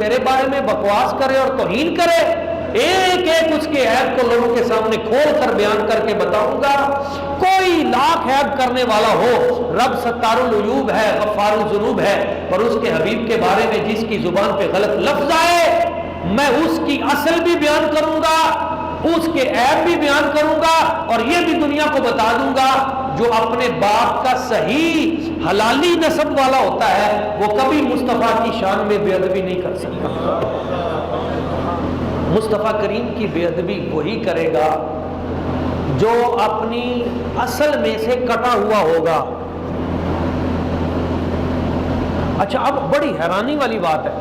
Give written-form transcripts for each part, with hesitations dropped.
تیرے بارے میں بکواس کرے اور توہین کرے، ایک ایک اس کے عیب کو لوگوں کے سامنے کھول کر بیان کر کے بتاؤں گا۔ کوئی لاکھ عیب کرنے والا ہو، رب ستار العیوب ہے، غفار الذنوب ہے، پر اس کے حبیب کے بارے میں جس کی زبان پہ غلط لفظ آئے، میں اس کی اصل بھی بیان کروں گا، اس کے عیب بھی بیان کروں گا، اور یہ بھی دنیا کو بتا دوں گا جو اپنے باپ کا صحیح حلالی نسب والا ہوتا ہے وہ کبھی مصطفیٰ کی شان میں بے ادبی نہیں کر سکتا۔ مصطفیٰ کریم کی بے ادبی وہی کرے گا جو اپنی اصل میں سے کٹا ہوا ہوگا۔ اچھا، اب بڑی حیرانی والی بات ہے،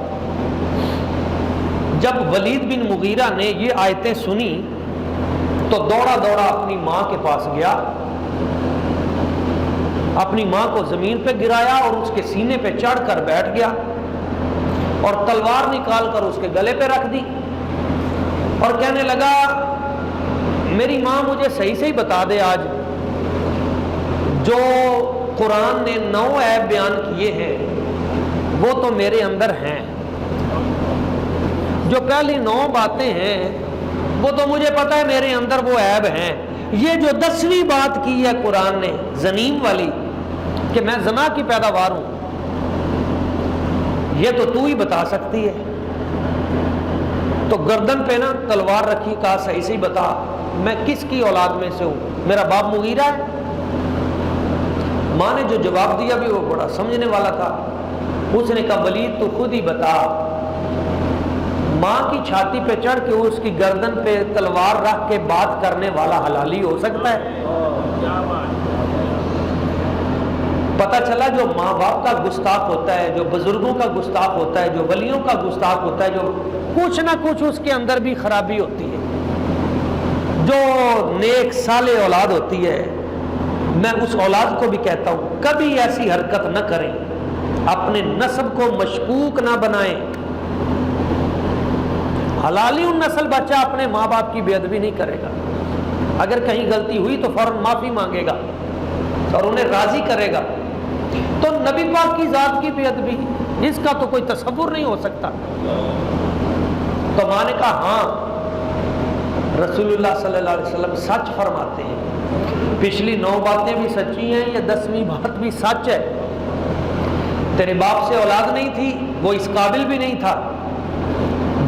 جب ولید بن مغیرہ نے یہ آیتیں سنی تو دوڑا دوڑا اپنی ماں کے پاس گیا، اپنی ماں کو زمین پہ گرایا اور اس کے سینے پہ چڑھ کر بیٹھ گیا اور تلوار نکال کر اس کے گلے پہ رکھ دی اور کہنے لگا میری ماں مجھے صحیح صحیح بتا دے، آج جو قرآن نے 9 عیب بیان کیے ہیں وہ تو میرے اندر ہیں، جو پہلی 9 باتیں ہیں وہ تو مجھے پتا ہے میرے اندر وہ عیب ہیں، یہ جو 10ویں بات کی ہے قرآن نے زنیم والی کہ میں زنا کی پیداوار ہوں، یہ تو ہی بتا سکتی ہے۔ تو گردن پہ نا تلوار رکھی، کہا صحیح صحیح بتا میں کس کی اولاد میں سے ہوں، میرا باپ مغیرہ ہے؟ ماں نے جو جواب دیا بھی وہ بڑا سمجھنے والا تھا، اس نے کہا ولید تو خود ہی بتا، ماں کی چھاتی پہ چڑھ کے اس کی گردن پہ تلوار رکھ کے بات کرنے والا حلالی ہو سکتا ہے؟ پتہ چلا جو ماں باپ کا گستاخ ہوتا ہے، جو بزرگوں کا گستاخ ہوتا ہے، جو ولیوں کا گستاخ ہوتا ہے، جو کچھ نہ کچھ اس کے اندر بھی خرابی ہوتی ہے، جو نیک صالح اولاد ہوتی ہے، میں اس اولاد کو بھی کہتا ہوں کبھی ایسی حرکت نہ کریں، اپنے نسب کو مشکوک نہ بنائیں۔ حلالی النسل بچہ اپنے ماں باپ کی بے ادبی نہیں کرے گا، اگر کہیں غلطی ہوئی تو فوراً معافی مانگے گا اور انہیں راضی کرے گا۔ تو نبی پاک کی ذات کی بے ادبی اس کا تو کوئی تصور نہیں ہو سکتا۔ تو ماں نے کہا ہاں رسول اللہ صلی اللہ علیہ وسلم سچ فرماتے ہیں، پچھلی 9 باتیں بھی سچی ہیں، یہ 10ویں بات بھی سچ ہے، تیرے باپ سے اولاد نہیں تھی، وہ اس قابل بھی نہیں تھا،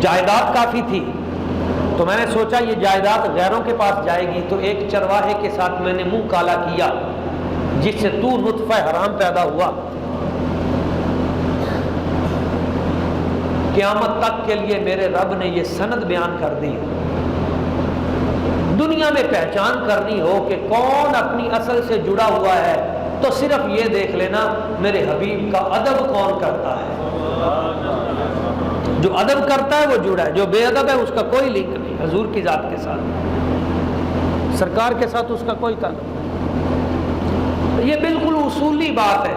جائیداد کافی تھی، تو میں نے سوچا یہ جائیداد غیروں کے پاس جائے گی، تو ایک چرواہے کے ساتھ میں نے منہ کالا کیا جس سے تو نطفہ حرام پیدا ہوا۔ قیامت تک کے لیے میرے رب نے یہ سند بیان کر دی، دنیا میں پہچان کرنی ہو کہ کون اپنی اصل سے جڑا ہوا ہے تو صرف یہ دیکھ لینا میرے حبیب کا ادب کون کرتا ہے۔ جو ادب کرتا ہے وہ جڑا ہے، جو بے ادب ہے اس کا کوئی لنک نہیں حضور کی ذات کے ساتھ، سرکار کے ساتھ اس کا کوئی تعلق نہیں۔ یہ بالکل اصولی بات ہے،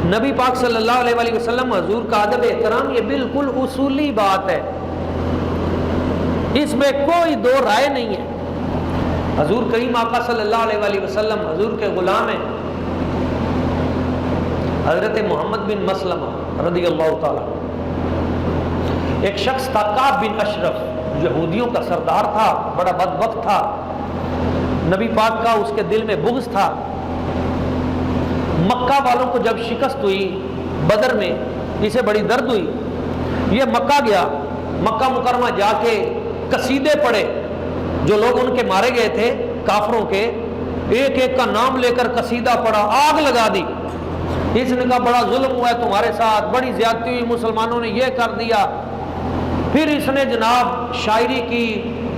نبی پاک صلی اللہ علیہ وآلہ وسلم حضور کا ادب احترام یہ بالکل اصولی بات ہے، اس میں کوئی دو رائے نہیں ہے۔ حضور کریم آقا صلی اللہ علیہ وآلہ وسلم حضور کے غلام ہیں، حضرت محمد بن مسلمہ رضی اللہ تعالیٰ، ایک شخص تھا کعب بن اشرف، یہودیوں کا سردار تھا، بڑا بدبخت تھا، نبی پاک کا اس کے دل میں بغض تھا۔ مکہ والوں کو جب شکست ہوئی بدر میں، اسے بڑی درد ہوئی، یہ مکہ گیا، مکہ مکرمہ جا کے قصیدے پڑھے، جو لوگ ان کے مارے گئے تھے کافروں کے، ایک ایک کا نام لے کر قصیدہ پڑھا، آگ لگا دی۔ اس نے کہا بڑا ظلم ہوا ہے تمہارے ساتھ، بڑی زیادتی ہوئی، مسلمانوں نے یہ کر دیا۔ پھر اس نے جناب شاعری کی،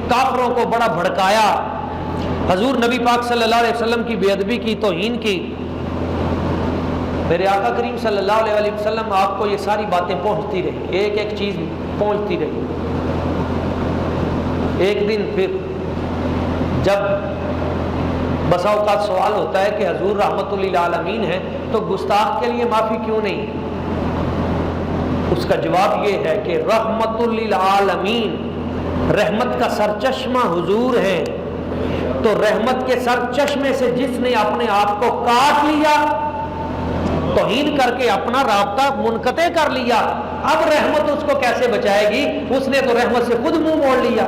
کافروں کو بڑا بھڑکایا، حضور نبی پاک صلی اللہ علیہ وسلم کی بے ادبی کی، توہین کی۔ میرے آقا کریم صلی اللہ علیہ وآلہ وسلم آپ کو یہ ساری باتیں پہنچتی رہی، ایک ایک چیز پہنچتی رہی۔ ایک دن پھر جب بسا اوقات سوال ہوتا ہے کہ حضور رحمت للعالمین ہیں تو گستاخ کے لیے معافی کیوں نہیں؟ اس کا جواب یہ ہے کہ رحمت للعالمین، رحمت کا سرچشمہ حضور ہیں، تو رحمت کے سرچشمے سے جس نے اپنے آپ کو کاٹ لیا توہین کر کے اپنا رابطہ منقطع کر لیا، اب رحمت اس کو کیسے بچائے گی؟ اس نے تو رحمت سے خود منہ موڑ لیا۔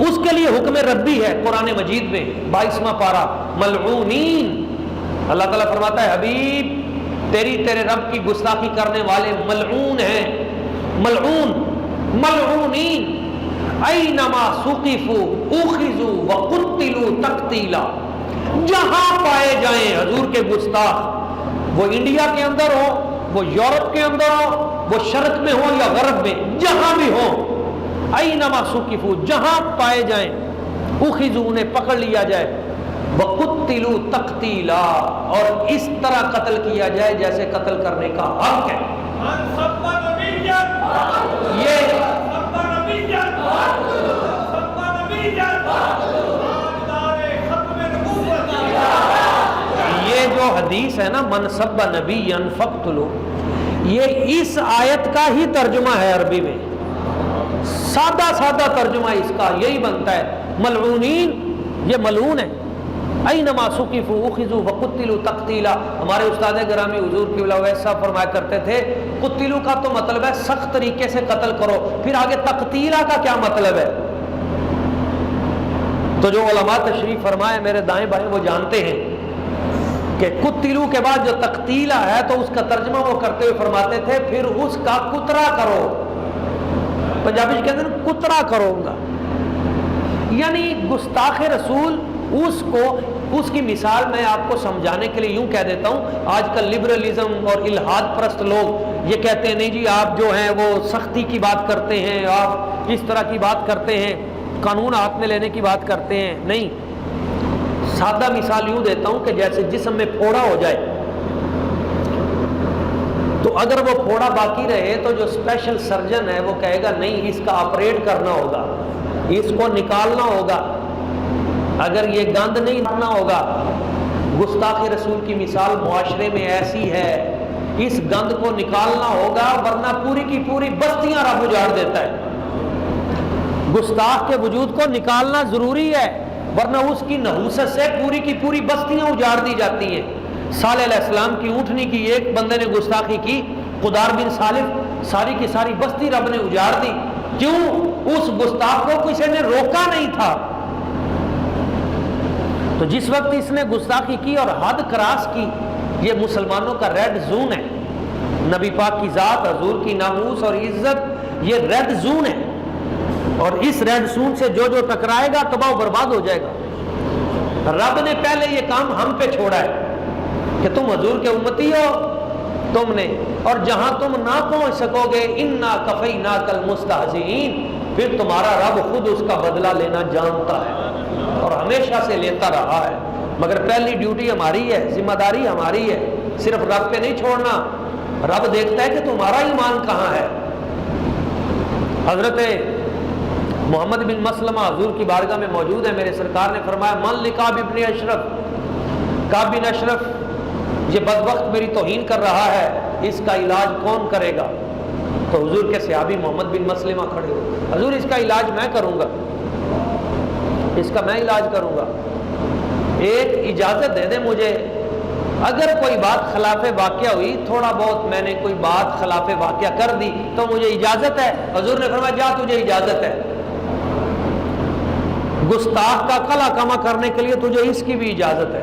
اس کے لیے حکم ربی ہے قرآن مجید میں 22واں پارہ، ملعونین۔ اللہ تعالیٰ فرماتا ہے حبیب تیرے رب کی گستاخی کرنے والے ملعون ہیں، ملعون، ملعونین، اینما ثقفوا اخذوا وقتلوا تقتیلا۔ جہاں پائے جائیں حضور کے گستاخ، وہ انڈیا کے اندر ہو، وہ یورپ کے اندر ہو، وہ شرق میں ہو یا غرب میں، جہاں بھی ہو، اینما ثقفوا، جہاں پائے جائیں، اخذوا، انہیں پکڑ لیا جائے، وقتلوا تقتیلا، اور اس طرح قتل کیا جائے جیسے قتل کرنے کا حق ہے۔ یہ جو حدیث ہے نا من سب نبی فاقتلوا، یہ اس آیت کا ہی ترجمہ ہے عربی میں، سادہ سادہ ترجمہ اس کا یہی بنتا ہے، ملعونین، یہ ملعون ہے۔ اینما ثقفوا اخذوا وقتلوا تقتیلا۔ ہمارے استاد گرامی حضور قبلہ ویس صاحب فرمایا کرتے تھے قتلوا کا تو مطلب ہے سخت طریقے سے قتل کرو، پھر آگے تقتیلا کا کیا مطلب ہے؟ تو جو علماء تشریف فرمائے میرے دائیں بائیں وہ جانتے ہیں کہ قتلوا کے بعد جو تقتیلا ہے تو اس کا ترجمہ وہ کرتے ہوئے فرماتے تھے پھر اس کا کترا کرو، پنجابی کہتے ہیں کترا کرو گا، یعنی گستاخ رسول اس کی مثال میں آپ کو سمجھانے کے لیے یوں کہہ دیتا ہوں۔ آج کل لبرلزم اور الحاد پرست لوگ یہ کہتے ہیں نہیں جی آپ جو ہیں وہ سختی کی بات کرتے ہیں، آپ اس طرح کی بات کرتے ہیں، قانون ہاتھ میں لینے کی بات کرتے ہیں۔ نہیں، سادہ مثال یوں دیتا ہوں کہ جیسے جسم میں پھوڑا ہو جائے تو اگر وہ پھوڑا باقی رہے تو جو اسپیشل سرجن ہے وہ کہے گا نہیں اس کا آپریٹ کرنا ہوگا، اس کو نکالنا ہوگا، اگر یہ گند نہیں رکھنا ہوگا۔ گستاخ رسول کی مثال معاشرے میں ایسی ہے، اس گند کو نکالنا ہوگا ورنہ پوری کی پوری بستیاں رب اجاڑ دیتا ہے۔ گستاخ کے وجود کو نکالنا ضروری ہے ورنہ اس کی نحوست سے پوری کی پوری بستیاں اجاڑ دی جاتی ہیں۔ صالح علیہ السلام کی اونٹنی کی ایک بندے نے گستاخی کی، قدار بن صالح، ساری کی ساری بستی رب نے اجاڑ دی۔ کیوں؟ اس گستاخ کو کسی نے روکا نہیں تھا۔ تو جس وقت اس نے گستاخی کی اور حد کراس کی، یہ مسلمانوں کا ریڈ زون ہے۔ نبی پاک کی ذات، حضور کی ناموس اور عزت یہ ریڈ زون ہے، اور اس ریڈ زون سے جو ٹکرائے گا تباہ و برباد ہو جائے گا۔ رب نے پہلے یہ کام ہم پہ چھوڑا ہے کہ تم حضور کے امتی ہو، تم نے، اور جہاں تم نہ پہنچ سکو گے انا کفیناک المستہزئین، پھر تمہارا رب خود اس کا بدلہ لینا جانتا ہے اور ہمیشہ سے لیتا رہا ہے۔ مگر پہلی ڈیوٹی ہماری ہے، ذمہ داری ہماری ہے، صرف رب پہ نہیں چھوڑنا۔ رب دیکھتا ہے کہ تمہارا ایمان کہاں ہے۔ حضرت محمد بن مسلمہ حضور کی بارگاہ میں موجود ہے، میرے سرکار نے فرمایا من لکعب ابن اشرف، کعب بن اشرف یہ بدبخت میری توہین کر رہا ہے، اس کا علاج کون کرے گا؟ تو حضور کے صحابی محمد بن مسلمہ کھڑے ہوئے، حضور اس کا علاج میں کروں گا، اس کا میں علاج کروں گا، ایک اجازت دے دیں مجھے، اگر کوئی بات خلاف واقعہ ہوئی، تھوڑا بہت میں نے کوئی بات خلاف واقعہ کر دی تو مجھے اجازت ہے۔ حضور نے فرمایا جا تجھے اجازت ہے، گستاخ کا کلا کما کرنے کے لیے تجھے اس کی بھی اجازت ہے۔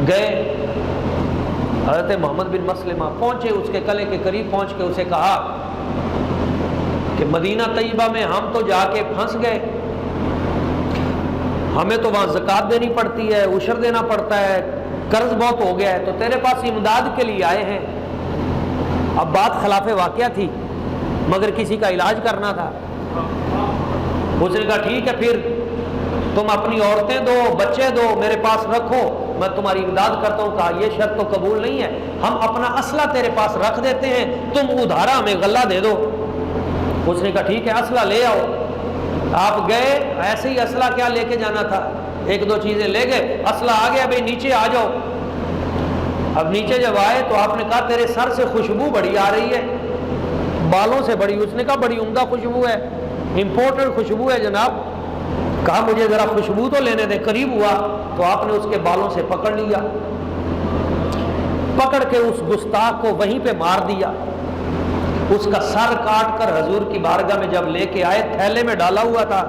گئے حضرت محمد بن مسلمہ پہنچے، اس کے کلے کے قریب پہنچ کے اسے کہا کہ مدینہ طیبہ میں ہم تو جا کے پھنس گئے، ہمیں تو وہاں زکوٰۃ دینی پڑتی ہے، عشر دینا پڑتا ہے، قرض بہت ہو گیا ہے، تو تیرے پاس امداد کے لیے آئے ہیں۔ اب بات خلاف واقعہ تھی مگر کسی کا علاج کرنا تھا۔ اس نے کہا ٹھیک ہے، پھر تم اپنی عورتیں دو، بچے دو، میرے پاس رکھو، میں تمہاری امداد کرتا ہوں۔ کہا یہ شرط تو قبول نہیں ہے، ہم اپنا اسلحہ تیرے پاس رکھ دیتے ہیں، تم ادھارا ہمیں غلہ دے دو۔ اس نے کہا ٹھیک ہے، اسلحہ لے آؤ۔ آپ گئے، ایسے ہی اسلحہ کیا لے کے جانا تھا، ایک دو چیزیں لے گئے، اسلحہ آ گیا، بھائی نیچے آ جاؤ۔ اب نیچے جب آئے تو آپ نے کہا تیرے سر سے خوشبو بڑی آ رہی ہے، بالوں سے بڑی۔ اس نے کہا بڑی عمدہ خوشبو ہے، امپورٹنٹ خوشبو ہے جناب۔ کہا مجھے ذرا خوشبو تو لینے دے۔ قریب ہوا تو آپ نے اس کے بالوں سے پکڑ لیا، پکڑ کے اس گستاخ کو وہیں پہ مار دیا، اس کا سر کاٹ کر حضور کی بارگاہ میں جب لے کے آئے، تھیلے میں ڈالا ہوا تھا،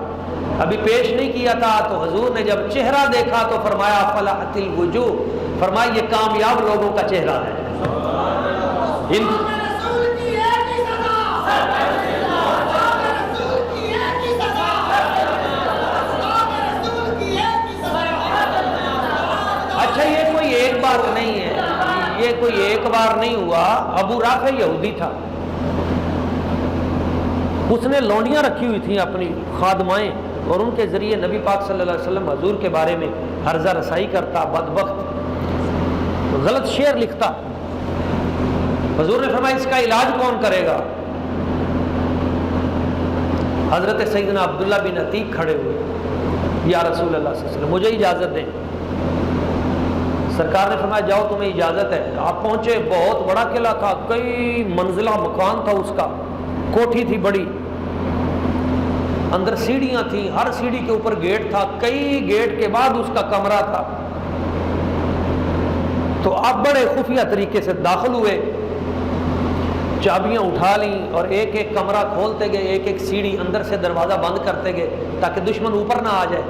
ابھی پیش نہیں کیا تھا، تو حضور نے جب چہرہ دیکھا تو فرمایا فلاحت الوجوہ، فرمایا یہ کامیاب لوگوں کا چہرہ ہے۔ اچھا یہ کوئی ایک بات نہیں ہے، یہ کوئی ایک بار نہیں ہوا۔ ابو رافع یہودی تھا، اس نے لونڈیاں رکھی ہوئی تھیں اپنی خادمائیں، اور ان کے ذریعے نبی پاک صلی اللہ علیہ وسلم حضور کے بارے میں عرضہ رسائی کرتا، بدبخت غلط شعر لکھتا۔ حضور نے فرمایا اس کا علاج کون کرے گا؟ حضرت سیدنا عبداللہ بن عتیق کھڑے ہوئے، یا رسول اللہ صلی اللہ علیہ وسلم مجھے اجازت دیں۔ سرکار نے فرمایا جاؤ تمہیں اجازت ہے۔ آپ پہنچے، بہت بڑا قلعہ تھا، کئی منزلہ مکان تھا، اس کا کوٹھی تھی بڑی، اندر سیڑھیاں تھیں، ہر سیڑھی کے اوپر گیٹ تھا، کئی گیٹ کے بعد اس کا کمرہ تھا۔ تو آپ بڑے خفیہ طریقے سے داخل ہوئے، چابیاں اٹھا لیں اور ایک ایک کمرہ کھولتے گئے، ایک ایک سیڑھی اندر سے دروازہ بند کرتے گئے تاکہ دشمن اوپر نہ آ جائے،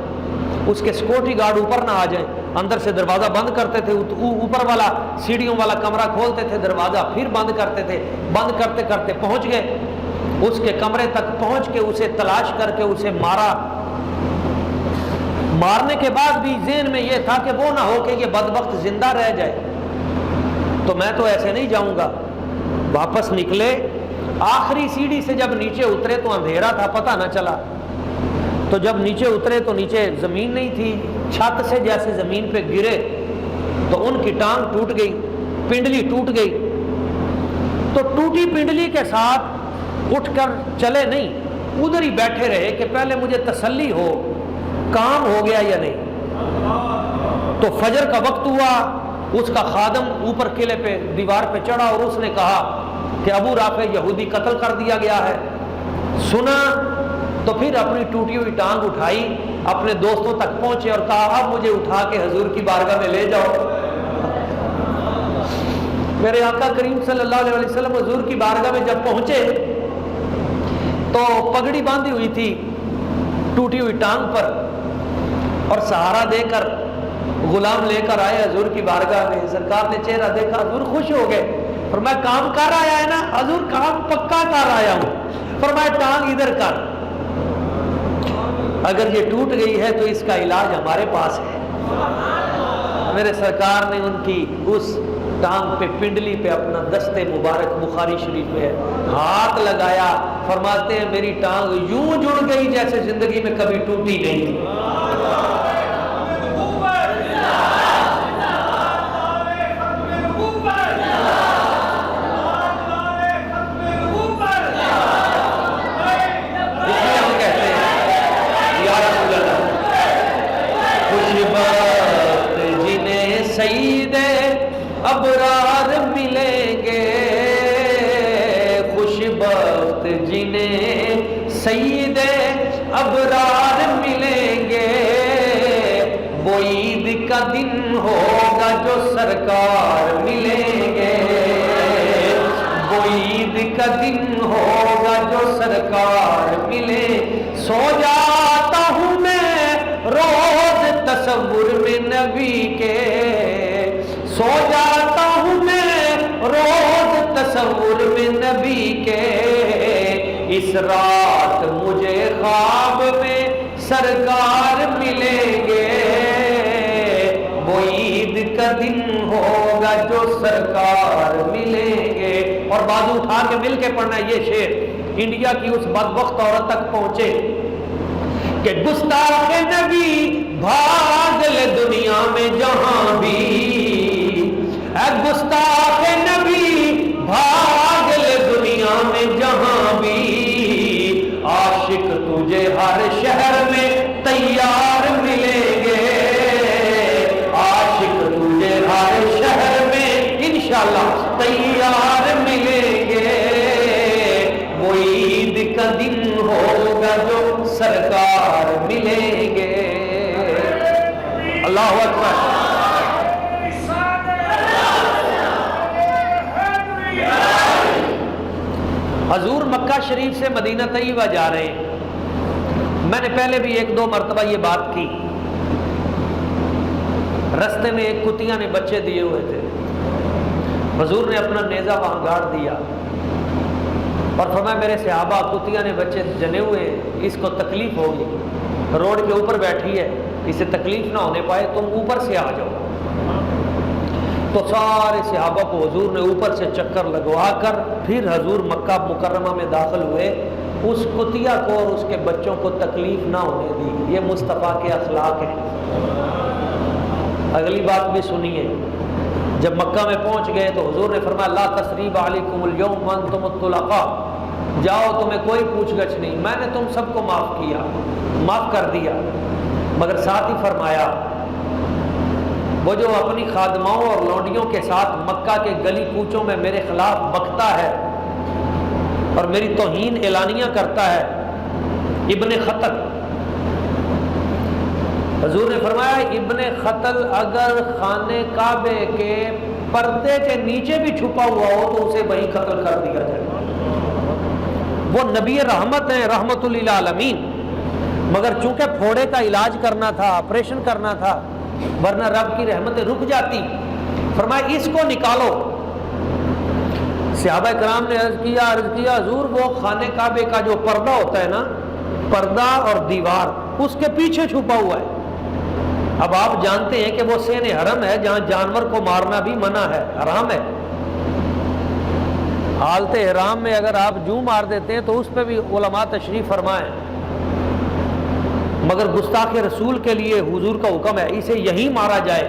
اس کے سیکورٹی گارڈ اوپر نہ آ جائیں، اندر سے دروازہ بند کرتے تھے، اوپر والا سیڑھیوں والا کمرہ کھولتے تھے، دروازہ پھر بند کرتے تھے، بند کرتے کرتے پہنچ گئے اس کے کمرے تک، پہنچ کے اسے تلاش کر کے اسے مارا۔ مارنے کے بعد بھی ذہن میں یہ تھا کہ وہ نہ ہو کہ یہ بدبخت زندہ رہ جائے، تو میں تو ایسے نہیں جاؤں گا۔ واپس نکلے، آخری سیڑھی سے جب نیچے اترے تو اندھیرا تھا، پتہ نہ چلا، تو جب نیچے اترے تو نیچے زمین نہیں تھی، چھت سے جیسے زمین پہ گرے تو ان کی ٹانگ ٹوٹ گئی، پنڈلی ٹوٹ گئی۔ تو ٹوٹی پنڈلی کے ساتھ اٹھ کر چلے نہیں، ادھر ہی بیٹھے رہے کہ پہلے مجھے تسلی ہو کام ہو گیا یا نہیں۔ تو فجر کا وقت ہوا، اس کا خادم اوپر قلعے پہ دیوار پہ چڑھا اور اس نے کہا کہ ابو رافع یہودی قتل کر دیا گیا ہے۔ سنا تو پھر اپنی ٹوٹی ہوئی ٹانگ اٹھائی، اپنے دوستوں تک پہنچے اور کہا اب مجھے اٹھا کے حضور کی بارگاہ میں لے جاؤ۔ میرے آقا کریم صلی اللہ علیہ وسلم حضور کی بارگاہ میں جب پہنچے تو پگڑی باندھی ہوئی تھی ٹوٹی ہوئی ٹانگ پر، اور سہارا دے کر غلام لے کر آئے حضور کی بارگاہ میں۔ سرکار نے چہرہ دیکھا، حضور خوش ہو گئے، فرمایا کام کر آیا ہے نا؟ حضور کام پکا کر آیا ہوں۔ فرمایا ٹانگ ادھر کر، اگر یہ ٹوٹ گئی ہے تو اس کا علاج ہمارے پاس ہے۔ میرے سرکار نے ان کی اس ٹانگ پہ، پنڈلی پہ اپنا دست مبارک، بخاری شریف میں ہاتھ لگایا، فرماتے ہیں میری ٹانگ یوں جڑ گئی جیسے زندگی میں کبھی ٹوٹی نہیں تھی۔ سید ابرار ملیں گے، خوش بخت جنہیں سید ابرار ملیں گے، وہ عید کا دن ہوگا جو سرکار ملیں گے، وہ عید کا دن ہوگا جو سرکار ملیں۔ سو جاتا ہوں میں روز تصور میں نبی کے، سو جاتا ہوں میں روز تصور میں نبی کے، اس رات مجھے خواب میں سرکار ملیں گے، وہ عید کا دن ہوگا جو سرکار ملیں گے۔ اور بازو اٹھا کے مل کے پڑھنا یہ شعر انڈیا کی اس بدبخت عورت تک پہنچے کہ گستاخ نبی بھاگ لے دنیا میں جہاں بھی، اے گستاخ نبی بھاگ لے دنیا میں جہاں بھی، عاشق تجھے ہر شہر میں تیار ملیں گے، عاشق تجھے ہر شہر میں انشاءاللہ تیار ملیں گے، وہ عید کا دن ہوگا جو سرکار ملیں گے۔ اللہ اکبر۔ حضور مکہ شریف سے مدینہ طیبہ جا رہے ہیں. میں نے پہلے بھی 1-2 مرتبہ یہ بات کی. رستے میں ایک کتیا نے بچے دیے ہوئے تھے. حضور نے اپنا نیزہ وہاں گاڑ دیا اور فرمایا میرے صحابہ کتیا نے بچے جنے ہوئے، اس کو تکلیف ہوگی، روڈ کے اوپر بیٹھی ہے، اسے تکلیف نہ ہونے پائے، تم اوپر سے آ جاؤ. تو سارے صحابہ کو حضور نے اوپر سے چکر لگوا کر پھر حضور مکہ مکرمہ میں داخل ہوئے. اس کتیا کو اور اس کے بچوں کو تکلیف نہ ہونے دی. یہ مصطفیٰ کے اخلاق ہیں. اگلی بات بھی سنیے. جب مکہ میں پہنچ گئے تو حضور نے فرمایا لا تثریب علیکم اليوم وانتم الطلقاء، جاؤ تمہیں کوئی پوچھ گچھ نہیں، میں نے تم سب کو معاف کر دیا. مگر ساتھ ہی فرمایا وہ جو اپنی خادماؤں اور لونڈیوں کے ساتھ مکہ کے گلی کوچوں میں میرے خلاف بکتا ہے اور میری توہین اعلانیہ کرتا ہے، ابن خطل. حضور نے فرمایا ابن خطل اگر خانے کعبے کے پردے کے نیچے بھی چھپا ہوا ہو تو اسے وہی قتل کر دیا جائے. وہ نبی رحمت ہیں، رحمت للعالمین، مگر چونکہ پھوڑے کا علاج کرنا تھا، آپریشن کرنا تھا، ورنہ رب کی رحمتیں رک جاتی. فرمایا اس کو نکالو. صحابہ کرام نے عرض کیا حضور وہ خانے کعبے کا جو پردہ ہوتا ہے نا، پردہ اور دیوار اس کے پیچھے چھپا ہوا ہے. اب آپ جانتے ہیں کہ وہ سین حرم ہے جہاں جانور کو مارنا بھی منع ہے، حرام ہے. حالت حرام میں اگر آپ جو مار دیتے ہیں تو اس پہ بھی علماء تشریف فرمائیں. مگر گستاخ رسول کے لیے حضور کا حکم ہے اسے یہی مارا جائے.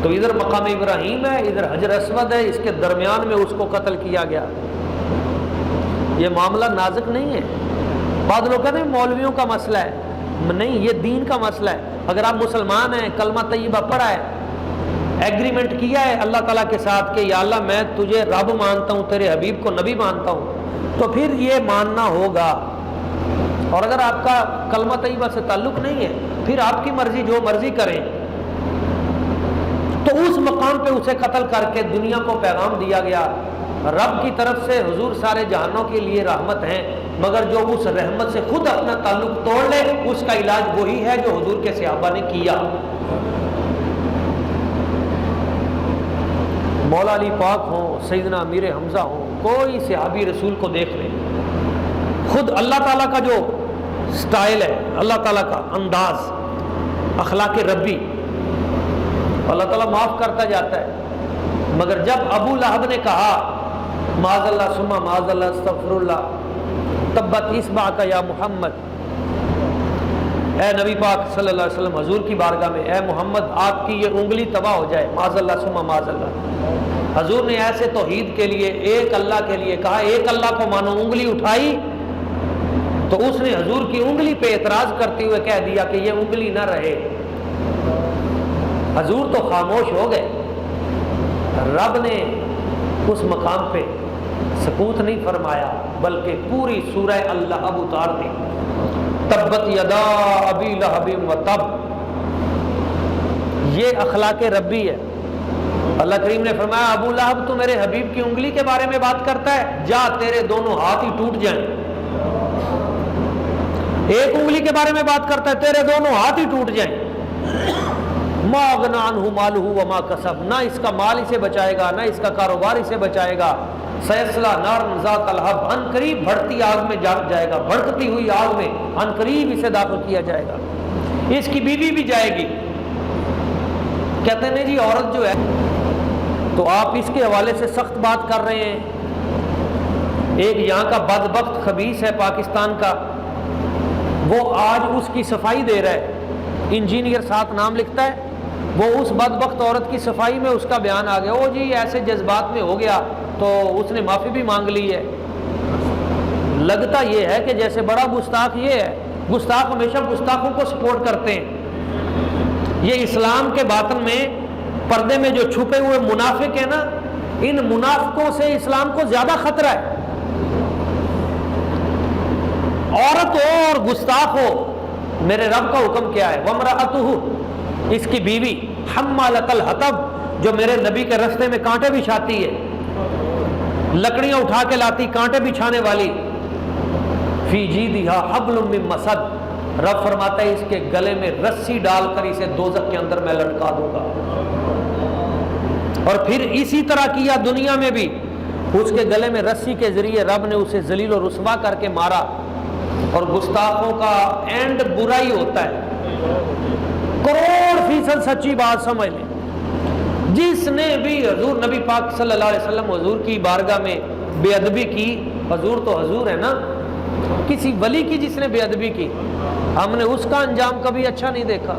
تو ادھر مقام ابراہیم ہے، ادھر حجر اسود ہے، اس کے درمیان میں اس کو قتل کیا گیا. یہ معاملہ نازک نہیں ہے. بعض لوگ کہتے ہیں مولویوں کا مسئلہ ہے، نہیں، یہ دین کا مسئلہ ہے. اگر آپ مسلمان ہیں، کلمہ طیبہ پڑھا ہے، ایگریمنٹ کیا ہے اللہ تعالیٰ کے ساتھ کہ یا اللہ میں تجھے رب مانتا ہوں، تیرے حبیب کو نبی مانتا ہوں، تو پھر یہ ماننا ہوگا. اور اگر آپ کا کلمہ طیبہ سے تعلق نہیں ہے، پھر آپ کی مرضی جو مرضی کریں. تو اس مقام پہ اسے قتل کر کے دنیا کو پیغام دیا گیا رب کی طرف سے حضور سارے جہانوں کے لیے رحمت ہیں، مگر جو اس رحمت سے خود اپنا تعلق توڑ لے اس کا علاج وہی ہے جو حضور کے صحابہ نے کیا. مولا علی پاک ہوں، سیدنا امیر حمزہ ہوں، کوئی صحابی رسول کو دیکھ لیں، خود اللہ تعالیٰ کا جو سٹائل ہے، اللہ تعالیٰ کا انداز، اخلاق ربی، اللہ تعالیٰ معاف کرتا جاتا ہے. مگر جب ابو لہب نے کہا معاذ اللہ ثم معاذ اللہ استغفر اللہ تبت اصبعک یا محمد، اے نبی پاک صلی اللہ علیہ وسلم حضور کی بارگاہ میں، اے محمد آپ کی یہ انگلی تباہ ہو جائے، معاذ اللہ ثم معاذ اللہ. حضور نے ایسے توحید کے لیے ایک اللہ کے لیے کہا ایک اللہ کو مانو، انگلی اٹھائی تو اس نے حضور کی انگلی پہ اعتراض کرتے ہوئے کہہ دیا کہ یہ انگلی نہ رہے. حضور تو خاموش ہو گئے. رب نے اس مقام پہ سکوت نہیں فرمایا بلکہ پوری سورہ اللہ اب اتار دی. تبت یدا ابی لہب وتب، یہ اخلاق ربی ہے. اللہ کریم نے فرمایا ابو لہب تو میرے حبیب کی انگلی کے بارے میں بات کرتا ہے، جا تیرے دونوں ہاتھ ہی ٹوٹ جائیں. ایک انگلی کے بارے میں بات کرتا ہے، تیرے دونوں ہاتھ ہی ٹوٹ جائیں. ما اغنی عنہ مالہ وما کسب، نہ اس کا مال اسے بچائے گا، نہ اس کا کاروبار اسے بچائے گا. سیصلی نارا ذات لہب، ان قریب بھڑتی آگ میں جائے گا، بھڑکتی ہوئی آگ میں ان قریب اسے داخل کیا جائے گا. اس کی بیوی بھی جائے گی. کہتے ہیں جی عورت جو ہے تو آپ اس کے حوالے سے سخت بات کر رہے ہیں. ایک یہاں کا بدبخت خبیث ہے پاکستان کا، وہ آج اس کی صفائی دے رہا ہے، انجینئر ساتھ نام لکھتا ہے، وہ اس بدبخت عورت کی صفائی میں اس کا بیان آ گیا. او جی ایسے جذبات میں ہو گیا تو اس نے معافی بھی مانگ لی ہے. لگتا یہ ہے کہ جیسے بڑا گستاخ یہ ہے. گستاخ ہمیشہ گستاخوں کو سپورٹ کرتے ہیں. یہ اسلام کے باطن میں پردے میں جو چھپے ہوئے منافق ہیں نا، ان منافقوں سے اسلام کو زیادہ خطرہ ہے. عورت ہو اور گستاخ ہو، میرے رب کا حکم کیا ہے؟ وامرأتہ، اس کی بیوی، حمالۃ الحطب، جو میرے نبی کے رستے میں کانٹے بچھاتی ہے. لکڑیاں اٹھا کے لاتی کانٹے بچھانے والی، فی جیدہا حبل من مسد، رب فرماتا ہے اس کے گلے میں رسی ڈال کر اسے دوزخ کے اندر میں لٹکا دوں گا۔ اور پھر اسی طرح کیا دنیا میں بھی، اس کے گلے میں رسی کے ذریعے رب نے اسے ذلیل و رسوا کر کے مارا۔ اور گستاخوں کا اینڈ برا ہی ہوتا ہے، کروڑ فیصد سچی بات سمجھ لیں، جس نے بھی حضور نبی پاک صلی اللہ علیہ وسلم حضور کی بارگاہ میں بے ادبی کی، حضور تو حضور ہے نا، کسی ولی کی جس نے بے ادبی کی، ہم نے اس کا انجام کبھی اچھا نہیں دیکھا۔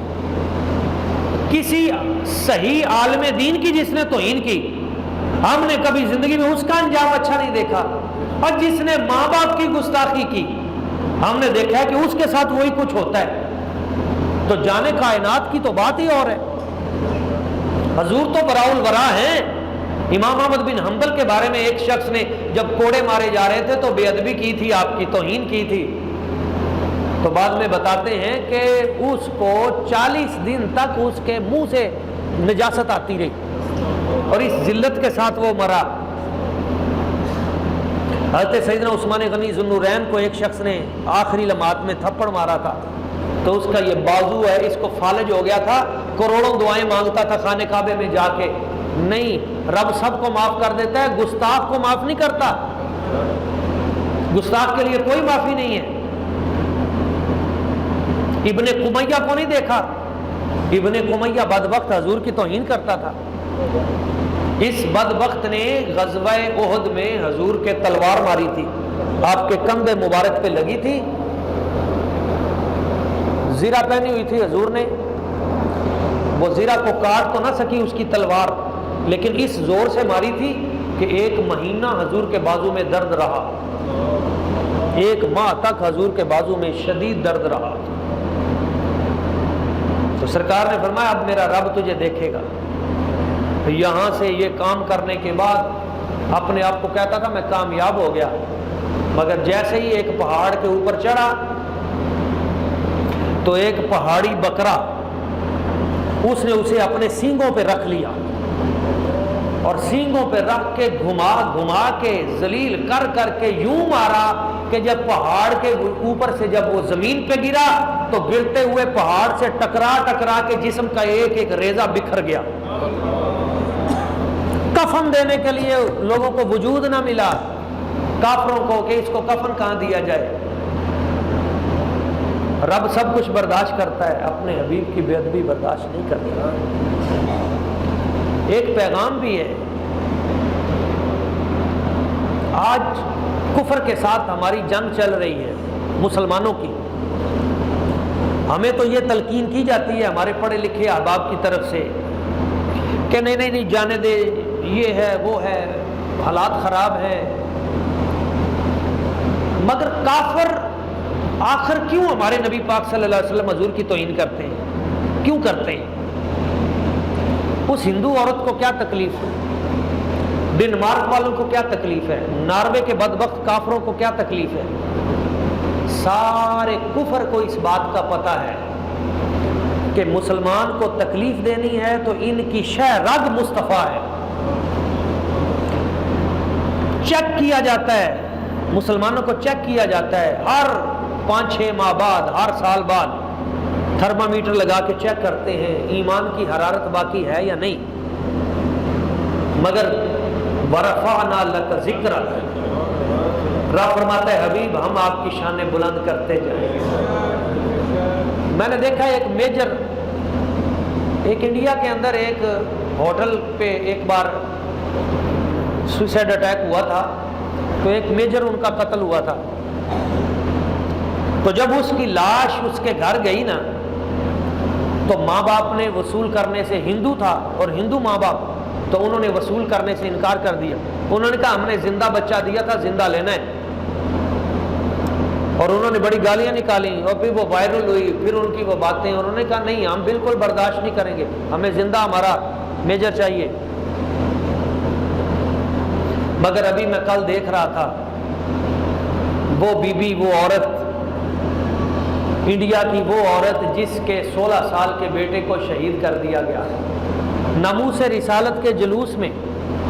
کسی صحیح عالم دین کی جس نے توہین کی، ہم نے کبھی زندگی میں اس کا انجام اچھا نہیں دیکھا۔ اور جس نے ماں باپ کی گستاخی کی، ہم نے دیکھا ہے کہ اس کے ساتھ وہی کچھ ہوتا ہے۔ تو جانے کائنات کی تو بات ہی اور ہے۔ حضور تو براء الورا ہیں۔ امام احمد بن حنبل کے بارے میں ایک شخص نے جب کوڑے مارے جا رہے تھے تو بے ادبی کی تھی، آپ کی توہین کی تھی، تو بعد میں بتاتے ہیں کہ اس کو 40 دن تک اس کے منہ سے نجاست آتی رہی اور اس ذلت کے ساتھ وہ مرا۔ حضرت سیدنا عثمان غنی ذو النورین کو ایک شخص نے آخری لمحات میں تھپڑ مارا تھا، تو اس کا یہ بازو ہے، اس کو فالج ہو گیا تھا، کروڑوں دعائیں مانگتا تھا خانہ کعبے میں جا کے۔ نہیں، رب سب کو معاف کر دیتا ہے، گستاخ کو معاف نہیں کرتا۔ گستاخ کے لیے کوئی معافی نہیں ہے۔ ابن قمیہ کو نہیں دیکھا؟ ابن قمیہ بدبخت حضور کی توہین کرتا تھا۔ اس بدبخت نے غزوہ احد میں حضور کے تلوار ماری تھی، آپ کے کندھے مبارک پہ لگی تھی، زرہ پہنی ہوئی تھی حضور نے، وہ زرہ کو کاٹ تو نہ سکی اس کی تلوار، لیکن اس زور سے ماری تھی کہ 1 مہینہ حضور کے بازو میں درد رہا، 1 ماہ تک حضور کے بازو میں شدید درد رہا۔ تو سرکار نے فرمایا اب میرا رب تجھے دیکھے گا۔ یہاں سے یہ کام کرنے کے بعد اپنے آپ کو کہتا تھا میں کامیاب ہو گیا، مگر جیسے ہی ایک پہاڑ کے اوپر چڑھا تو ایک پہاڑی بکرا اس نے اسے اپنے سینگوں پہ رکھ لیا اور سینگوں پہ رکھ کے گھما گھما کے ذلیل کر کر کے یوں مارا کہ جب پہاڑ کے اوپر سے جب وہ زمین پہ گرا تو گرتے ہوئے پہاڑ سے ٹکرا ٹکرا کے جسم کا ایک ایک ریزہ بکھر گیا۔ کفن دینے کے لیے لوگوں کو وجود نہ ملا، کافروں کو، کہ اس کو کفن کہاں دیا جائے۔ رب سب کچھ برداشت کرتا ہے، اپنے حبیب کی بے ادبی برداشت نہیں کرتا۔ ایک پیغام بھی ہے، آج کفر کے ساتھ ہماری جنگ چل رہی ہے مسلمانوں کی، ہمیں تو یہ تلقین کی جاتی ہے ہمارے پڑھے لکھے احباب کی طرف سے کہ نہیں نہیں نہیں جانے دے، یہ ہے وہ ہے، حالات خراب ہیں، مگر کافر آخر کیوں ہمارے نبی پاک صلی اللہ علیہ وسلم حضور کی توہین کرتے ہیں؟ کیوں کرتے ہیں؟ اس ہندو عورت کو کیا تکلیف ہے؟ ڈنمارک والوں کو کیا تکلیف ہے؟ ناروے کے بدبخت کافروں کو کیا تکلیف ہے؟ سارے کفر کو اس بات کا پتہ ہے کہ مسلمان کو تکلیف دینی ہے تو ان کی شہ رگ مصطفیٰ ہے۔ چیک کیا جاتا ہے، مسلمانوں کو چیک کیا جاتا ہے، ہر 5-6 ماہ بعد، ہر سال بعد تھرمامیٹر لگا کے چیک کرتے ہیں ایمان کی حرارت باقی ہے یا نہیں۔ مگر وَرَفَعْنَا لَكَ ذِكْرَكَ، رب فرماتا ہے حبیب ہم آپ کی شانیں بلند کرتے جائیں گے۔ میں نے دیکھا ایک میجر، ایک انڈیا کے اندر ایک ہوٹل پہ ایک بار سوسائڈ اٹیک ہوا تھا، تو ایک میجر ان کا قتل ہوا تھا، تو جب اس کی لاش اس کے گھر گئی نا تو ماں باپ نے وصول کرنے سے، ہندو تھا اور ہندو ماں باپ، تو انہوں نے وصول کرنے سے انکار کر دیا۔ انہوں نے کہا ہم نے زندہ بچہ دیا تھا، زندہ لینا ہے، اور انہوں نے بڑی گالیاں نکالی اور پھر وہ وائرل ہوئی، پھر ان کی وہ باتیں، انہوں نے کہا نہیں ہم بالکل برداشت نہیں کریں گے، ہمیں زندہ ہمارا میجر چاہیے۔ مگر ابھی میں کل دیکھ رہا تھا وہ بی بی، وہ عورت، انڈیا کی وہ عورت جس کے 16 سال کے بیٹے کو شہید کر دیا گیا، ناموس رسالت کے جلوس میں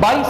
22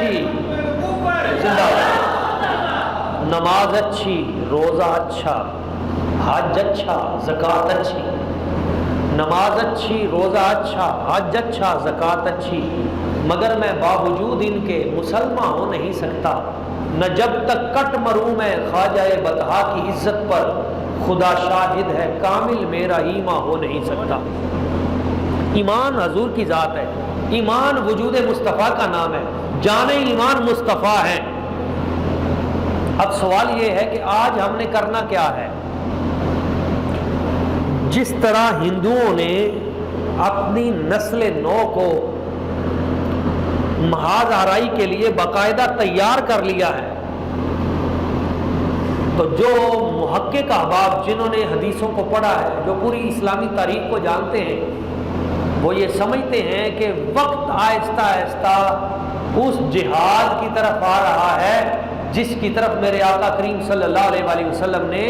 اچھی، زندہ باد، نماز اچھی، روزہ اچھا، حج اچھا، زکوٰۃ اچھی، نماز اچھی، روزہ اچھا، حج اچھا، زکوٰۃ اچھی، مگر میں باوجود ان کے مسلمان ہو نہیں سکتا، نہ جب تک کٹ مروں میں خواجہ بطحا کی عزت پر، خدا شاہد ہے کامل میرا ایمان ہو نہیں سکتا۔ ایمان حضور کی ذات ہے، ایمان وجود مصطفیٰ کا نام ہے، جان ایمان مصطفیٰ ہیں۔ اب سوال یہ ہے کہ آج ہم نے کرنا کیا ہے؟ جس طرح ہندوؤں نے اپنی نسل نو کو محاذ آرائی کے لیے باقاعدہ تیار کر لیا ہے، تو جو محقق احباب جنہوں نے حدیثوں کو پڑھا ہے، جو پوری اسلامی تاریخ کو جانتے ہیں، وہ یہ سمجھتے ہیں کہ وقت آہستہ آہستہ اس جہاد کی طرف آ رہا ہے جس کی طرف میرے آقا کریم صلی اللہ علیہ وآلہ وسلم نے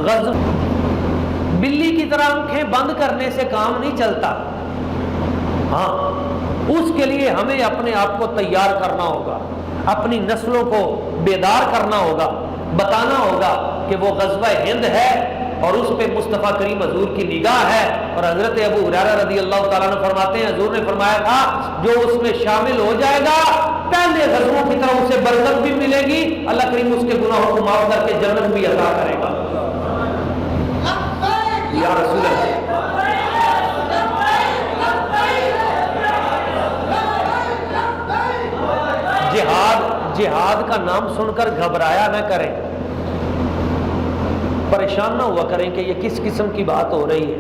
غزو۔ بلی کی طرح آنکھیں بند کرنے سے کام نہیں چلتا، ہاں اس کے لیے ہمیں اپنے آپ کو تیار کرنا ہوگا، اپنی نسلوں کو بیدار کرنا ہوگا، بتانا ہوگا کہ وہ غزوہ ہند ہے اور اس پہ مصطفیٰ کریم حضور کی نگاہ ہے۔ اور حضرت ابو ہریرہ رضی اللہ تعالیٰ عنہ فرماتے ہیں حضور نے فرمایا تھا جو اس میں شامل ہو جائے گا پہلے غزووں کی طرح اسے برکت بھی ملے گی، اللہ کریم اس کے گناہوں کو معاف کر کے جنت بھی عطا کرے گا۔ یا رسول اللہ، جہاد کا نام سن کر گھبرایا نہ کریں، پریشان نہ ہوا کریں کہ یہ کس قسم کی بات ہو رہی ہے۔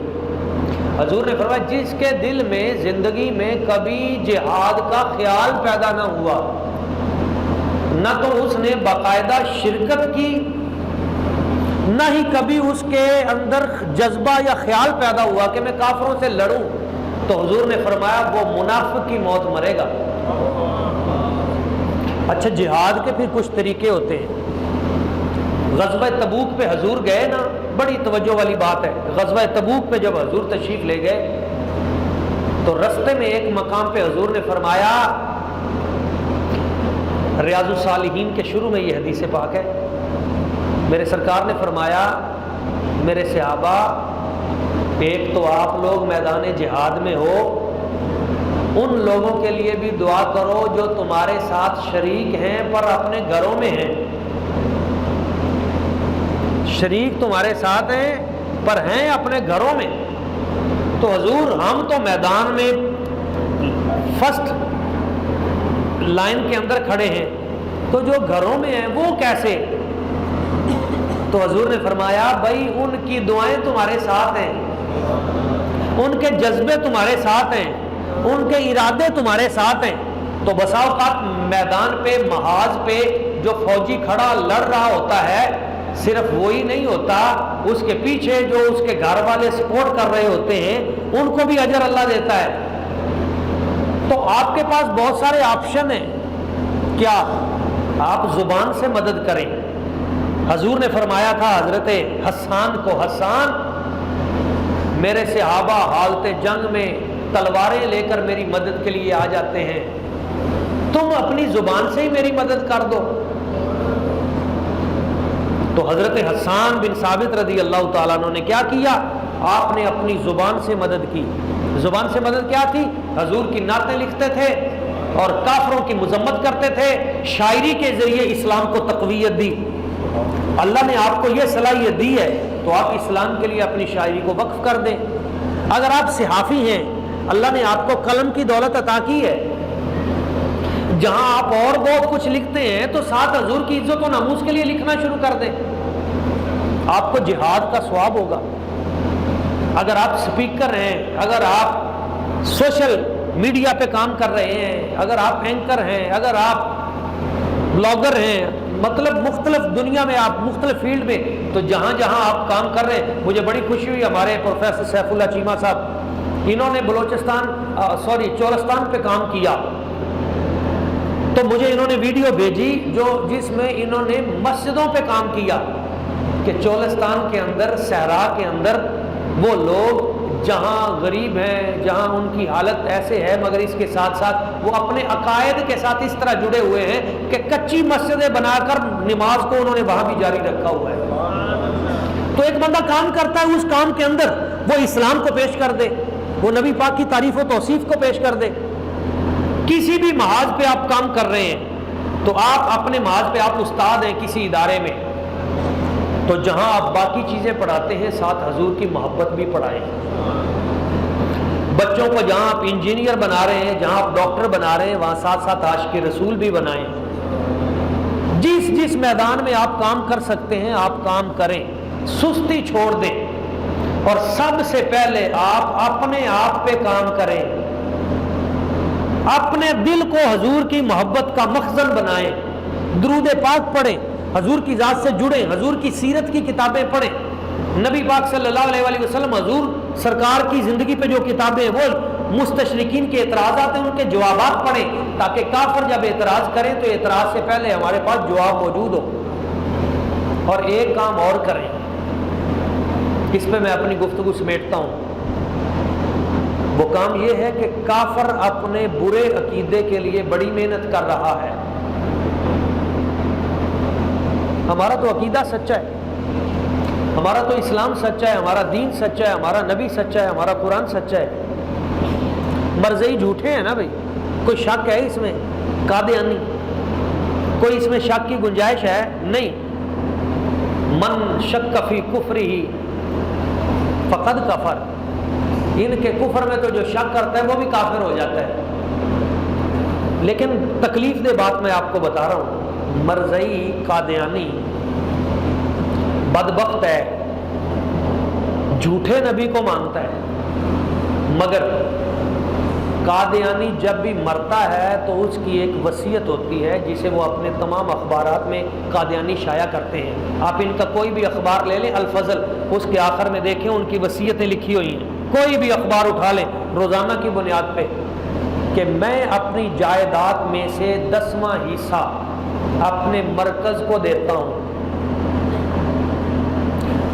حضور نے فرمایا جس کے دل میں زندگی میں کبھی جہاد کا خیال پیدا نہ ہوا، نہ تو اس نے باقاعدہ شرکت کی، نہ ہی کبھی اس کے اندر جذبہ یا خیال پیدا ہوا کہ میں کافروں سے لڑوں، تو حضور نے فرمایا وہ منافق کی موت مرے گا۔ اچھا جہاد کے پھر کچھ طریقے ہوتے ہیں۔ غزوہ تبوک پہ حضور گئے نا، بڑی توجہ والی بات ہے، غزوہ تبوک پہ جب حضور تشریف لے گئے تو رستے میں ایک مقام پہ حضور نے فرمایا، ریاض الصالحین کے شروع میں یہ حدیث پاک ہے، میرے سرکار نے فرمایا میرے صحابہ ایک تو آپ لوگ میدان جہاد میں ہو، ان لوگوں کے لیے بھی دعا کرو جو تمہارے ساتھ شریک ہیں پر اپنے گھروں میں ہیں، شریک تمہارے ساتھ ہیں پر ہیں اپنے گھروں میں۔ تو حضور ہم تو میدان میں فرسٹ لائن کے اندر کھڑے ہیں، تو جو گھروں میں ہیں وہ کیسے؟ تو حضور نے فرمایا بھائی ان کی دعائیں تمہارے ساتھ ہیں، ان کے جذبے تمہارے ساتھ ہیں، ان کے ارادے تمہارے ساتھ ہیں۔ تو بسا اوقات میدان پہ محاذ پہ جو فوجی کھڑا لڑ رہا ہوتا ہے صرف وہی نہیں ہوتا، اس کے پیچھے جو اس کے گھر والے سپورٹ کر رہے ہوتے ہیں ان کو بھی اجر اللہ دیتا ہے۔ تو آپ کے پاس بہت سارے آپشن ہیں، کیا آپ زبان سے مدد کریں۔ حضور نے فرمایا تھا حضرت حسان کو، حسان میرے صحابہ حالت جنگ میں تلواریں لے کر میری مدد کے لیے آ جاتے ہیں، تم اپنی زبان سے ہی میری مدد کر دو۔ تو حضرت حسان بن ثابت رضی اللہ تعالیٰ عنہ نے کیا کیا؟ آپ نے اپنی زبان سے مدد کی۔ زبان سے مدد کیا تھی؟ حضور کی نعتیں لکھتے تھے اور کافروں کی مذمت کرتے تھے، شاعری کے ذریعے اسلام کو تقویت دی۔ اللہ نے آپ کو یہ صلاحیت دی ہے تو آپ اسلام کے لیے اپنی شاعری کو وقف کر دیں۔ اگر آپ صحافی ہیں، اللہ نے آپ کو قلم کی دولت عطا کی ہے، جہاں آپ اور بہت کچھ لکھتے ہیں تو ساتھ حضور کی عزت و ناموس کے لیے لکھنا شروع کر دیں، آپ کو جہاد کا ثواب ہوگا۔ اگر آپ سپیکر ہیں، اگر آپ سوشل میڈیا پہ کام کر رہے ہیں، اگر آپ اینکر ہیں، اگر آپ بلاگر ہیں، مطلب مختلف دنیا میں آپ مختلف فیلڈ میں، تو جہاں جہاں آپ کام کر رہے ہیں، مجھے بڑی خوشی ہوئی ہمارے پروفیسر سیف اللہ چیمہ صاحب، انہوں نے چولستان پہ کام کیا، تو مجھے انہوں نے ویڈیو بھیجی جس میں انہوں نے مسجدوں پہ کام کیا کہ چولستان کے اندر، صحرا کے اندر وہ لوگ جہاں غریب ہیں، جہاں ان کی حالت ایسے ہے، مگر اس کے ساتھ ساتھ وہ اپنے عقائد کے ساتھ اس طرح جڑے ہوئے ہیں کہ کچی مسجدیں بنا کر نماز کو انہوں نے وہاں بھی جاری رکھا ہوا ہے۔ تو ایک بندہ کام کرتا ہے، اس کام کے اندر وہ اسلام کو پیش کر دے، وہ نبی پاک کی تعریف و توصیف کو پیش کر دے۔ کسی بھی محاذ پہ آپ کام کر رہے ہیں تو آپ اپنے محاذ پہ آپ استاد ہیں کسی ادارے میں، تو جہاں آپ باقی چیزیں پڑھاتے ہیں ساتھ حضور کی محبت بھی پڑھائیں۔ بچوں کو جہاں آپ انجینئر بنا رہے ہیں، جہاں آپ ڈاکٹر بنا رہے ہیں، وہاں ساتھ ساتھ عاشق رسول بھی بنائیں۔ جس جس میدان میں آپ کام کر سکتے ہیں آپ کام کریں، سستی چھوڑ دیں، اور سب سے پہلے آپ اپنے آپ پہ کام کریں، اپنے دل کو حضور کی محبت کا مخزن بنائیں، درود پاک پڑھیں، حضور کی ذات سے جڑیں، حضور کی سیرت کی کتابیں پڑھیں، نبی پاک صلی اللہ علیہ وآلہ وسلم حضور سرکار کی زندگی پہ جو کتابیں وہ مستشرقین کے اعتراضات ہیں ان کے جوابات پڑھیں، تاکہ کافر جب اعتراض کریں تو اعتراض سے پہلے ہمارے پاس جواب موجود ہو۔ اور ایک کام اور کریں، اس پہ میں اپنی گفتگو سمیٹتا ہوں، وہ کام یہ ہے کہ کافر اپنے برے عقیدے کے لیے بڑی محنت کر رہا ہے، ہمارا تو عقیدہ سچا ہے، ہمارا تو اسلام سچا ہے، ہمارا دین سچا ہے، ہمارا نبی سچا ہے، ہمارا قرآن سچا ہے، مرزئی جھوٹے ہیں نا بھائی، کوئی شک ہے اس میں؟ قادیانی کوئی اس میں شک کی گنجائش ہے؟ نہیں۔ من شک فی کفرہ فقد کفر، ان کے کفر میں تو جو شک کرتا ہے وہ بھی کافر ہو جاتا ہے۔ لیکن تکلیف دہ بات میں آپ کو بتا رہا ہوں، مرزئی قادیانی بدبخت ہے، جھوٹے نبی کو مانتا ہے، مگر قادیانی جب بھی مرتا ہے تو اس کی ایک وصیت ہوتی ہے جسے وہ اپنے تمام اخبارات میں قادیانی شائع کرتے ہیں۔ آپ ان کا کوئی بھی اخبار لے لیں، الفضل، اس کے آخر میں دیکھیں ان کی وصیتیں لکھی ہوئی ہیں، کوئی بھی اخبار اٹھا لیں روزانہ کی بنیاد پہ، کہ میں اپنی جائیداد میں سے 10واں حصہ اپنے مرکز کو دیتا ہوں،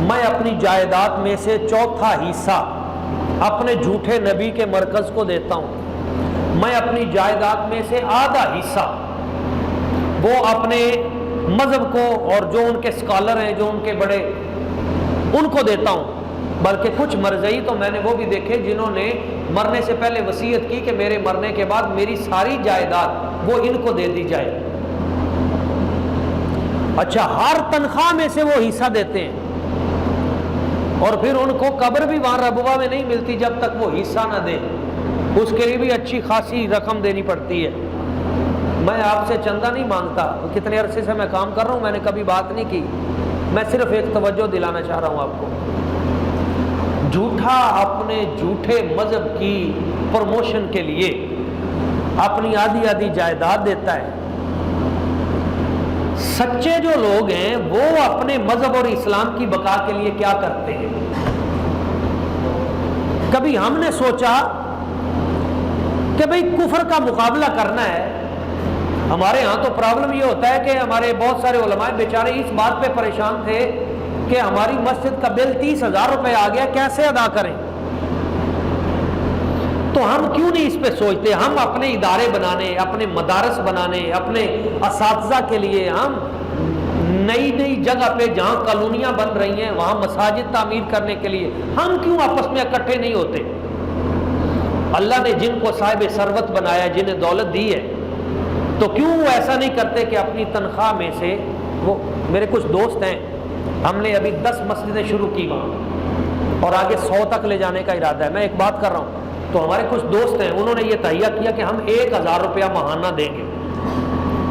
میں اپنی جائیداد میں سے 4تھا حصہ اپنے جھوٹے نبی کے مرکز کو دیتا ہوں، میں اپنی جائیداد میں سے آدھا حصہ وہ اپنے مذہب کو اور جو ان کے اسکالر ہیں، جو ان کے بڑے، ان کو دیتا ہوں۔ بلکہ کچھ مرزئی تو میں نے وہ بھی دیکھے جنہوں نے مرنے سے پہلے وصیت کی کہ میرے مرنے کے بعد میری ساری جائیداد وہ ان کو دے دی جائے۔ اچھا، ہر تنخواہ میں سے وہ حصہ دیتے ہیں، اور پھر ان کو قبر بھی وہاں ربوہ میں نہیں ملتی جب تک وہ حصہ نہ دیں، اس کے لیے بھی اچھی خاصی رقم دینی پڑتی ہے۔ میں آپ سے چندہ نہیں مانگتا، کتنے عرصے سے میں کام کر رہا ہوں، میں نے کبھی بات نہیں کی، میں صرف ایک توجہ دلانا چاہ رہا ہوں آپ کو۔ جھوٹا اپنے جھوٹے مذہب کی پروموشن کے لیے اپنی آدھی آدھی جائیداد دیتا ہے۔ سچے جو لوگ ہیں وہ اپنے مذہب اور اسلام کی بقا کے لیے کیا کرتے ہیں؟ کبھی ہم نے سوچا کہ بھئی کفر کا مقابلہ کرنا ہے؟ ہمارے ہاں تو پرابلم یہ ہوتا ہے کہ ہمارے بہت سارے علماء بیچارے اس بات پہ پریشان تھے کہ ہماری مسجد کا بل 30,000 روپے آ گیا، کیسے ادا کریں؟ تو ہم کیوں نہیں اس پہ سوچتے؟ ہم اپنے ادارے بنانے، اپنے مدارس بنانے، اپنے اساتذہ کے لیے، ہم نئی نئی جگہ پہ جہاں کالونیاں بن رہی ہیں وہاں مساجد تعمیر کرنے کے لیے ہم کیوں آپس میں اکٹھے نہیں ہوتے؟ اللہ نے جن کو صاحب ثروت بنایا، جنہیں دولت دی ہے، تو کیوں وہ ایسا نہیں کرتے کہ اپنی تنخواہ میں سے وہ، میرے کچھ دوست ہیں، ہم نے ابھی 10 مسجدیں شروع کی وہاں اور آگے 100 تک لے جانے کا ارادہ ہے، میں ایک بات کر رہا ہوں، تو ہمارے کچھ دوست ہیں انہوں نے یہ تہیہ کیا کہ ہم 1,000 روپیہ ماہانہ دیں گے۔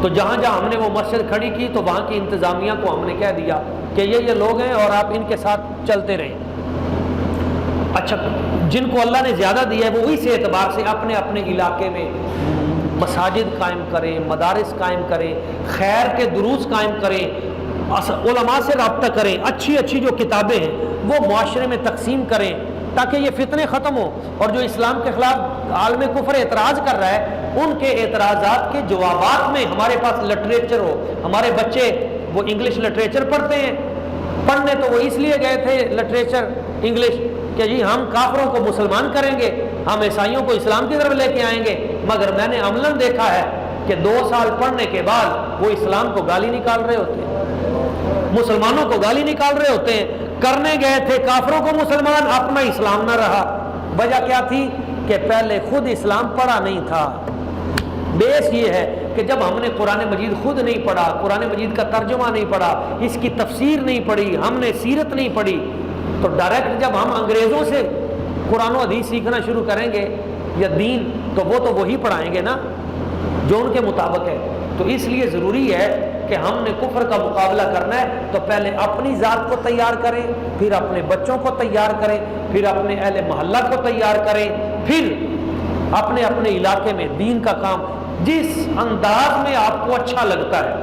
تو جہاں جہاں ہم نے وہ مسجد کھڑی کی تو وہاں کی انتظامیہ کو ہم نے کہہ دیا کہ یہ لوگ ہیں اور آپ ان کے ساتھ چلتے رہیں۔ اچھا، جن کو اللہ نے زیادہ دیا ہے وہ اس اعتبار سے اپنے اپنے علاقے میں مساجد قائم کریں، مدارس قائم کریں، خیر کے دروس قائم کریں، علماء سے رابطہ کریں، اچھی اچھی جو کتابیں ہیں وہ معاشرے میں تقسیم کریں تاکہ یہ فتنے ختم ہوں، اور جو اسلام کے خلاف عالم کفر اعتراض کر رہا ہے ان کے اعتراضات کے جوابات میں ہمارے پاس لٹریچر ہو۔ ہمارے بچے وہ انگلش لٹریچر پڑھتے ہیں، پڑھنے تو وہ اس لیے گئے تھے لٹریچر انگلش کہ جی ہم کافروں کو مسلمان کریں گے، ہم عیسائیوں کو اسلام کی طرف لے کے آئیں گے، مگر میں نے عملاً دیکھا ہے کہ 2 سال پڑھنے کے بعد وہ اسلام کو گالی نکال رہے ہوتے ہیں، مسلمانوں کو گالی نکال رہے ہوتے ہیں۔ کرنے گئے تھے کافروں کو مسلمان، اپنا اسلام نہ رہا۔ وجہ کیا تھی؟ کہ پہلے خود اسلام پڑھا نہیں تھا۔ بیس یہ ہے کہ جب ہم نے قرآن مجید خود نہیں پڑھا، قرآن مجید کا ترجمہ نہیں پڑھا، اس کی تفسیر نہیں پڑھی، ہم نے سیرت نہیں پڑھی، تو ڈائریکٹ جب ہم انگریزوں سے قرآن و حدیث سیکھنا شروع کریں گے یا دین، تو وہ تو وہی پڑھائیں گے نا جو ان کے مطابق ہے۔ تو اس لیے ضروری ہے کہ ہم نے کفر کا مقابلہ کرنا ہے تو پہلے اپنی ذات کو تیار کریں، پھر اپنے بچوں کو تیار کریں، پھر اپنے اہل محلہ کو تیار کریں، پھر اپنے اپنے علاقے میں دین کا کام جس انداز میں آپ کو اچھا لگتا ہے،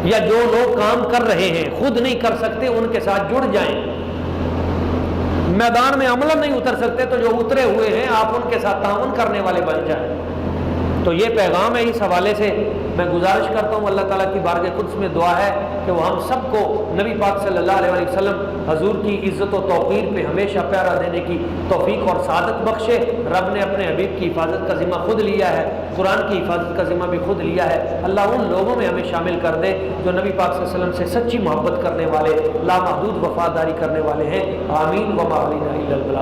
یا جو لوگ کام کر رہے ہیں خود نہیں کر سکتے ان کے ساتھ جڑ جائیں۔ میدان میں عمل نہیں اتر سکتے تو جو اترے ہوئے ہیں آپ ان کے ساتھ تعاون کرنے والے بن جائیں۔ تو یہ پیغام ہے۔ اس حوالے سے میں گزارش کرتا ہوں، اللہ تعالیٰ کی بارگاہ قدس میں دعا ہے کہ وہ ہم سب کو نبی پاک صلی اللہ علیہ وسلم حضور کی عزت و توقیر پہ ہمیشہ پیارا دینے کی توفیق اور سعادت بخشے۔ رب نے اپنے حبیب کی حفاظت کا ذمہ خود لیا ہے، قرآن کی حفاظت کا ذمہ بھی خود لیا ہے۔ اللہ ان لوگوں میں ہمیں شامل کر دے جو نبی پاک صلی اللہ علیہ وسلم سے سچی محبت کرنے والے، لامحدود وفاداری کرنے والے ہیں۔ آمین۔ وما علینا الا البلاغ۔